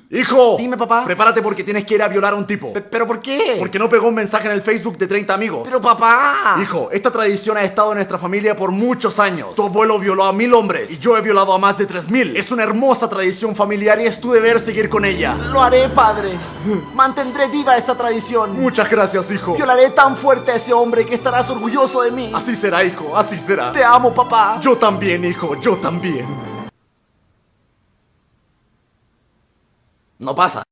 ¡Hijo! Dime, papá. Prepárate porque tienes que ir a violar a un tipo. ¿Pero por qué? Porque no pegó un mensaje en el Facebook de 30 amigos. Pero papá. Hijo, esta tradición ha estado en nuestra familia por muchos años. Tu abuelo violó a 1000 hombres y yo he violado a más de 3000. Es una hermosa tradición familiar y es tu deber seguir con ella. Lo haré, padre. Mantendré viva esta tradición. Muchas gracias, hijo. Violaré tan fuerte a ese hombre que estarás orgulloso de mí. Así será, hijo, así será. Te amo, papá. Yo también, hijo, yo también. No pasa.